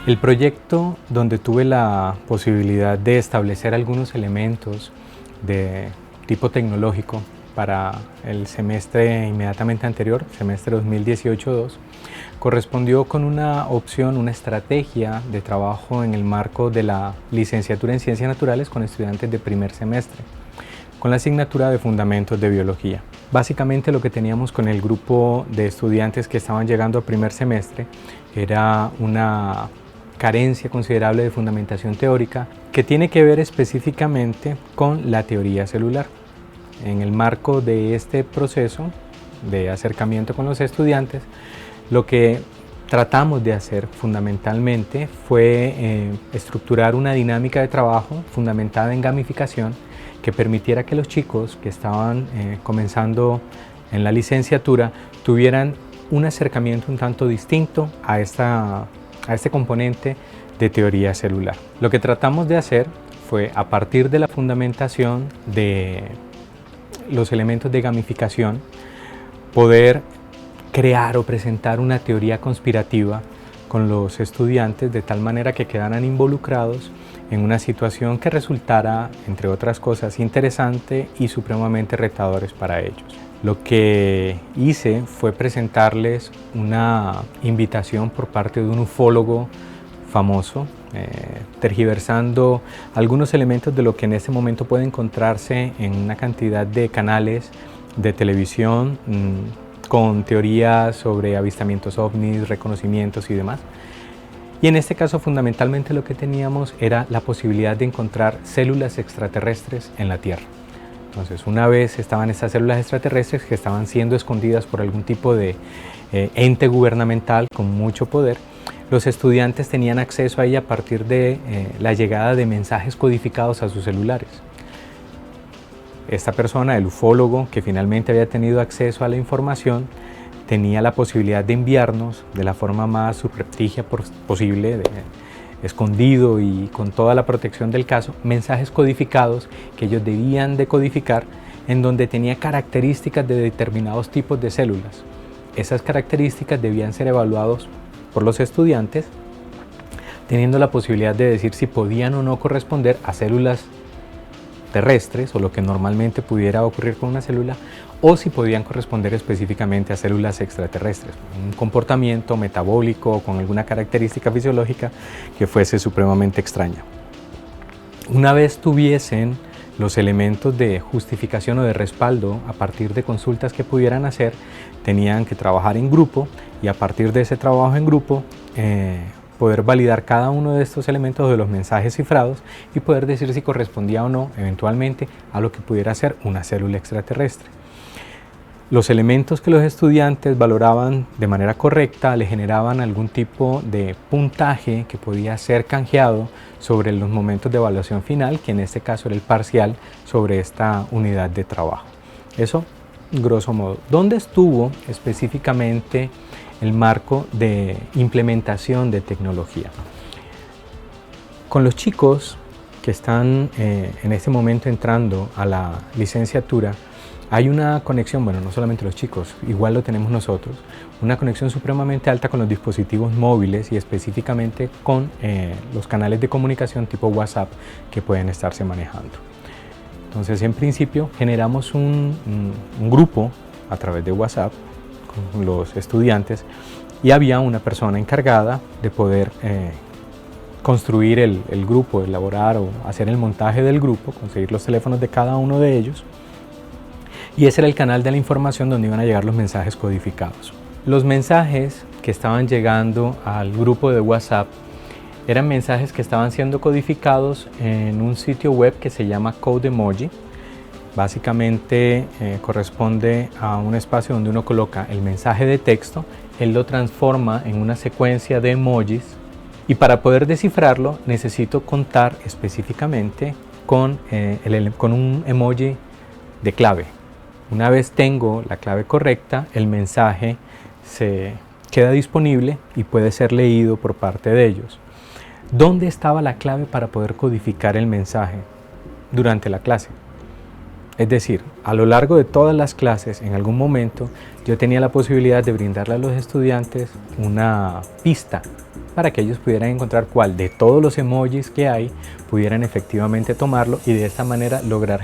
El proyecto donde tuve la posibilidad de establecer algunos elementos de tipo tecnológico para el semestre inmediatamente anterior, semestre 2018-2, correspondió con una opción, una estrategia de trabajo en el marco de la licenciatura en Ciencias Naturales con estudiantes de primer semestre, con la asignatura de Fundamentos de Biología. Básicamente lo que teníamos con el grupo de estudiantes que estaban llegando a primer semestre era una carencia considerable de fundamentación teórica que tiene que ver específicamente con la teoría celular. En el marco de este proceso de acercamiento con los estudiantes, lo que tratamos de hacer fundamentalmente fue estructurar una dinámica de trabajo fundamentada en gamificación que permitiera que los chicos que estaban comenzando en la licenciatura tuvieran un acercamiento un tanto distinto a este componente de teoría celular. Lo que tratamos de hacer fue, a partir de la fundamentación de los elementos de gamificación, poder crear o presentar una teoría conspirativa con los estudiantes de tal manera que quedaran involucrados en una situación que resultara, entre otras cosas, interesante y supremamente retadores para ellos. Lo que hice fue presentarles una invitación por parte de un ufólogo famoso, tergiversando algunos elementos de lo que en este momento puede encontrarse en una cantidad de canales de televisión con teorías sobre avistamientos ovnis, reconocimientos y demás. Y en este caso fundamentalmente lo que teníamos era la posibilidad de encontrar células extraterrestres en la Tierra. Entonces, una vez estaban estas células extraterrestres que estaban siendo escondidas por algún tipo de ente gubernamental con mucho poder, los estudiantes tenían acceso a ella a partir de la llegada de mensajes codificados a sus celulares. Esta persona, el ufólogo, que finalmente había tenido acceso a la información, tenía la posibilidad de enviarnos de la forma más subrepticia posible, escondido y con toda la protección del caso, mensajes codificados que ellos debían decodificar, en donde tenía características de determinados tipos de células. Esas características debían ser evaluados por los estudiantes, teniendo la posibilidad de decir si podían o no corresponder a células terrestres o lo que normalmente pudiera ocurrir con una célula, o si podían corresponder específicamente a células extraterrestres, un comportamiento metabólico o con alguna característica fisiológica que fuese supremamente extraña. Una vez tuviesen los elementos de justificación o de respaldo a partir de consultas que pudieran hacer, tenían que trabajar en grupo y a partir de ese trabajo en grupo poder validar cada uno de estos elementos de los mensajes cifrados y poder decir si correspondía o no eventualmente a lo que pudiera ser una célula extraterrestre. Los elementos que los estudiantes valoraban de manera correcta le generaban algún tipo de puntaje que podía ser canjeado sobre los momentos de evaluación final, que en este caso era el parcial sobre esta unidad de trabajo. Eso, grosso modo. ¿Dónde estuvo específicamente el marco de implementación de tecnología? Con los chicos que están en este momento entrando a la licenciatura, hay una conexión, bueno, no solamente los chicos, igual lo tenemos nosotros, una conexión supremamente alta con los dispositivos móviles y específicamente con los canales de comunicación tipo WhatsApp que pueden estarse manejando. Entonces, en principio, generamos un grupo a través de WhatsApp con los estudiantes y había una persona encargada de poder construir el grupo, elaborar o hacer el montaje del grupo, conseguir los teléfonos de cada uno de ellos. Y ese era el canal de la información donde iban a llegar los mensajes codificados. Los mensajes que estaban llegando al grupo de WhatsApp eran mensajes que estaban siendo codificados en un sitio web que se llama CodeEmoji. Básicamente corresponde a un espacio donde uno coloca el mensaje de texto, él lo transforma en una secuencia de emojis y para poder descifrarlo necesito contar específicamente con un emoji de clave. Una vez tengo la clave correcta, el mensaje se queda disponible y puede ser leído por parte de ellos. ¿Dónde estaba la clave para poder codificar el mensaje? Durante la clase. Es decir, a lo largo de todas las clases, en algún momento, yo tenía la posibilidad de brindarle a los estudiantes una pista para que ellos pudieran encontrar cuál de todos los emojis que hay pudieran efectivamente tomarlo y de esta manera lograr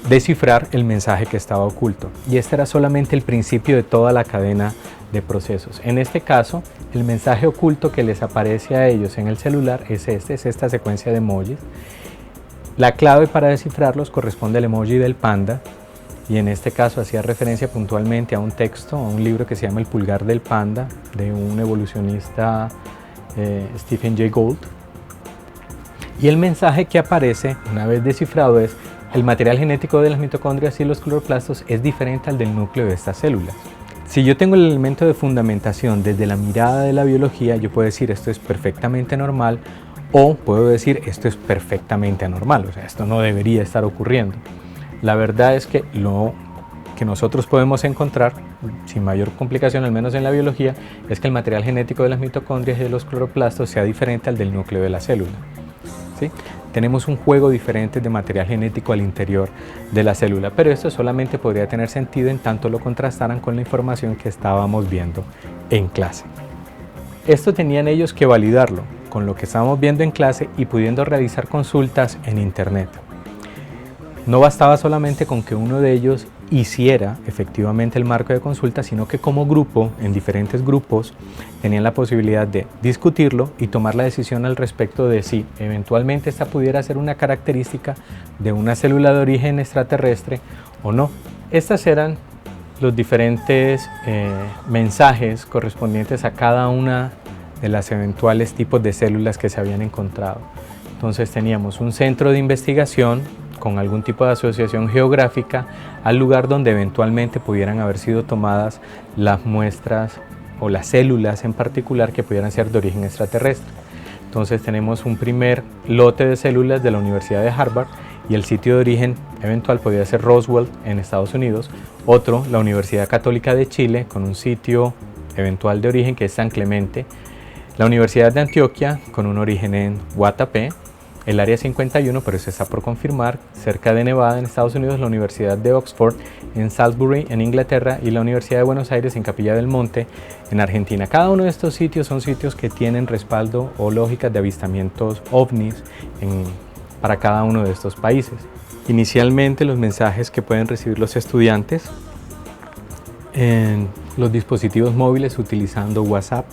descifrar el mensaje que estaba oculto. Y este era solamente el principio de toda la cadena de procesos. En este caso, el mensaje oculto que les aparece a ellos en el celular es esta secuencia de emojis. La clave para descifrarlos corresponde al emoji del panda, y en este caso hacía referencia puntualmente a un texto, a un libro que se llama El pulgar del panda, de un evolucionista, Stephen Jay Gould. Y el mensaje que aparece una vez descifrado es: el material genético de las mitocondrias y los cloroplastos es diferente al del núcleo de estas células. Si yo tengo el elemento de fundamentación desde la mirada de la biología, yo puedo decir esto es perfectamente normal, o puedo decir esto es perfectamente anormal, o sea, esto no debería estar ocurriendo. La verdad es que lo que nosotros podemos encontrar, sin mayor complicación, al menos en la biología, es que el material genético de las mitocondrias y de los cloroplastos sea diferente al del núcleo de la célula, ¿sí? Tenemos un juego diferente de material genético al interior de la célula, pero esto solamente podría tener sentido en tanto lo contrastaran con la información que estábamos viendo en clase. Esto tenían ellos que validarlo con lo que estábamos viendo en clase y pudiendo realizar consultas en internet. No bastaba solamente con que uno de ellos hiciera efectivamente el marco de consulta, sino que como grupo, en diferentes grupos, tenían la posibilidad de discutirlo y tomar la decisión al respecto de si eventualmente esta pudiera ser una característica de una célula de origen extraterrestre o no. Estas eran los diferentes mensajes correspondientes a cada una de las eventuales tipos de células que se habían encontrado. Entonces teníamos un centro de investigación con algún tipo de asociación geográfica al lugar donde eventualmente pudieran haber sido tomadas las muestras o las células en particular que pudieran ser de origen extraterrestre. Entonces tenemos un primer lote de células de la Universidad de Harvard y el sitio de origen eventual podría ser Roswell en Estados Unidos, otro la Universidad Católica de Chile con un sitio eventual de origen que es San Clemente, la Universidad de Antioquia con un origen en Guatapé, el Área 51, pero eso está por confirmar, cerca de Nevada en Estados Unidos, la Universidad de Oxford en Salisbury en Inglaterra y la Universidad de Buenos Aires en Capilla del Monte en Argentina. Cada uno de estos sitios son sitios que tienen respaldo o lógicas de avistamientos ovnis para cada uno de estos países. Inicialmente los mensajes que pueden recibir los estudiantes en los dispositivos móviles utilizando WhatsApp,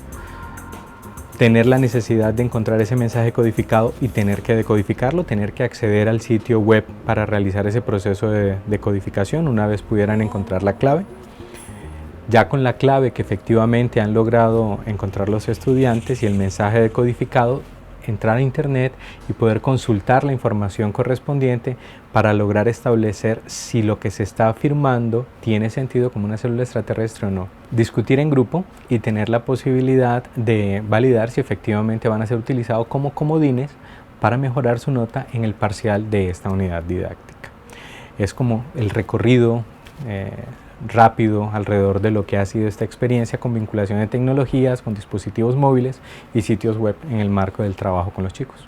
tener la necesidad de encontrar ese mensaje codificado y tener que decodificarlo, tener que acceder al sitio web para realizar ese proceso de codificación una vez pudieran encontrar la clave. Ya con la clave que efectivamente han logrado encontrar los estudiantes y el mensaje decodificado, entrar a internet y poder consultar la información correspondiente para lograr establecer si lo que se está afirmando tiene sentido como una célula extraterrestre o no. Discutir en grupo y tener la posibilidad de validar si efectivamente van a ser utilizados como comodines para mejorar su nota en el parcial de esta unidad didáctica. Es como el recorrido rápido alrededor de lo que ha sido esta experiencia con vinculación de tecnologías, con dispositivos móviles y sitios web en el marco del trabajo con los chicos.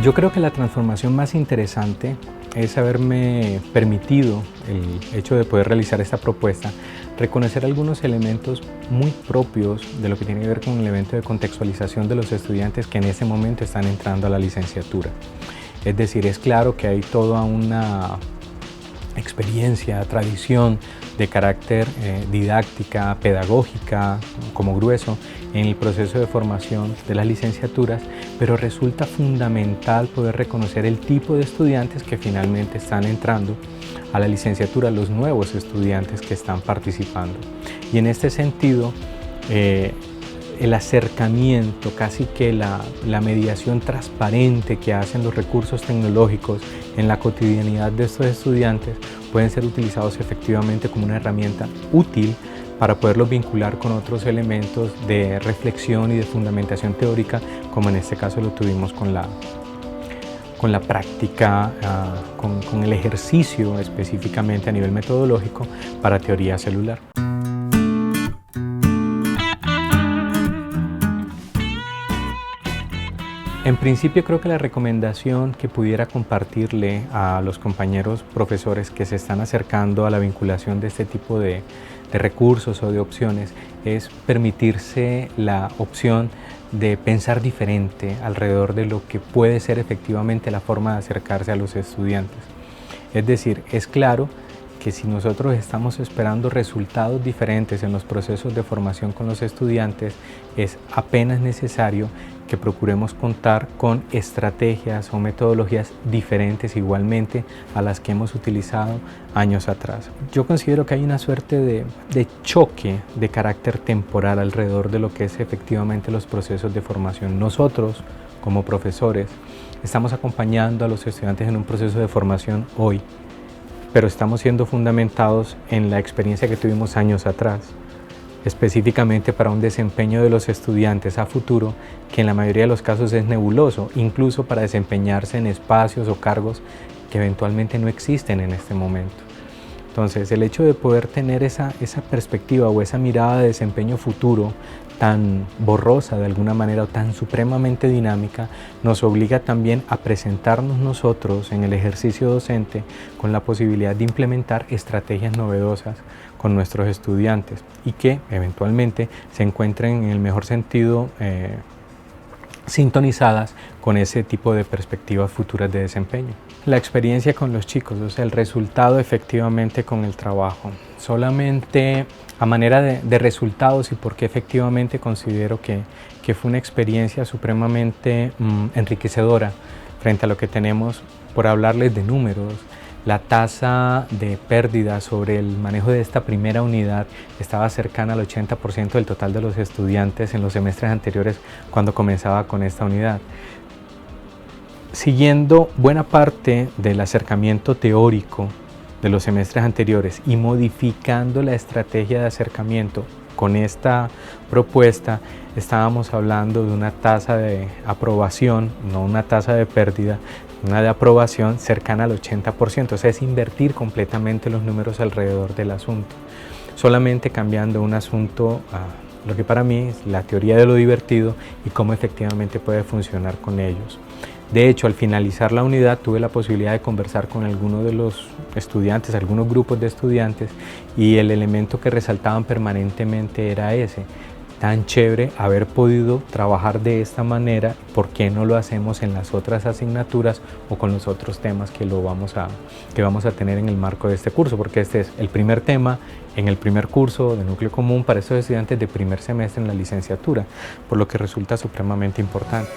Yo creo que la transformación más interesante es haberme permitido el hecho de poder realizar esta propuesta, reconocer algunos elementos muy propios de lo que tiene que ver con el evento de contextualización de los estudiantes que en ese momento están entrando a la licenciatura. Es decir, es claro que hay toda una experiencia, tradición de carácter didáctica, pedagógica, como grueso, en el proceso de formación de las licenciaturas, pero resulta fundamental poder reconocer el tipo de estudiantes que finalmente están entrando a la licenciatura, los nuevos estudiantes que están participando. Y en este sentido, el acercamiento, casi que la mediación transparente que hacen los recursos tecnológicos en la cotidianidad de estos estudiantes pueden ser utilizados efectivamente como una herramienta útil para poderlos vincular con otros elementos de reflexión y de fundamentación teórica, como en este caso lo tuvimos con la práctica, con el ejercicio específicamente a nivel metodológico para teoría celular. En principio creo que la recomendación que pudiera compartirle a los compañeros profesores que se están acercando a la vinculación de este tipo de recursos o de opciones es permitirse la opción de pensar diferente alrededor de lo que puede ser efectivamente la forma de acercarse a los estudiantes. Es decir, es claro que si nosotros estamos esperando resultados diferentes en los procesos de formación con los estudiantes, es apenas necesario que procuremos contar con estrategias o metodologías diferentes igualmente a las que hemos utilizado años atrás. Yo considero que hay una suerte de choque de carácter temporal alrededor de lo que es efectivamente los procesos de formación. Nosotros, como profesores, estamos acompañando a los estudiantes en un proceso de formación hoy, pero estamos siendo fundamentados en la experiencia que tuvimos años atrás, específicamente para un desempeño de los estudiantes a futuro que en la mayoría de los casos es nebuloso, incluso para desempeñarse en espacios o cargos que eventualmente no existen en este momento. Entonces, el hecho de poder tener esa perspectiva o esa mirada de desempeño futuro tan borrosa de alguna manera o tan supremamente dinámica, nos obliga también a presentarnos nosotros en el ejercicio docente con la posibilidad de implementar estrategias novedosas con nuestros estudiantes y que eventualmente se encuentren en el mejor sentido sintonizadas con ese tipo de perspectivas futuras de desempeño. La experiencia con los chicos, o sea, el resultado efectivamente con el trabajo. Solamente a manera de resultados y porque efectivamente considero que fue una experiencia supremamente enriquecedora frente a lo que tenemos, por hablarles de números. La tasa de pérdida sobre el manejo de esta primera unidad estaba cercana al 80% del total de los estudiantes en los semestres anteriores cuando comenzaba con esta unidad. Siguiendo buena parte del acercamiento teórico de los semestres anteriores y modificando la estrategia de acercamiento con esta propuesta, estábamos hablando de una tasa de aprobación, no una tasa de pérdida, una de aprobación cercana al 80%, o sea, es invertir completamente los números alrededor del asunto, solamente cambiando un asunto a lo que para mí es la teoría de lo divertido y cómo efectivamente puede funcionar con ellos. De hecho, al finalizar la unidad tuve la posibilidad de conversar con algunos de los estudiantes, algunos grupos de estudiantes, y el elemento que resaltaban permanentemente era ese: tan chévere haber podido trabajar de esta manera, ¿por qué no lo hacemos en las otras asignaturas o con los otros temas que vamos a tener en el marco de este curso? Porque este es el primer tema en el primer curso de núcleo común para estos estudiantes de primer semestre en la licenciatura, por lo que resulta supremamente importante.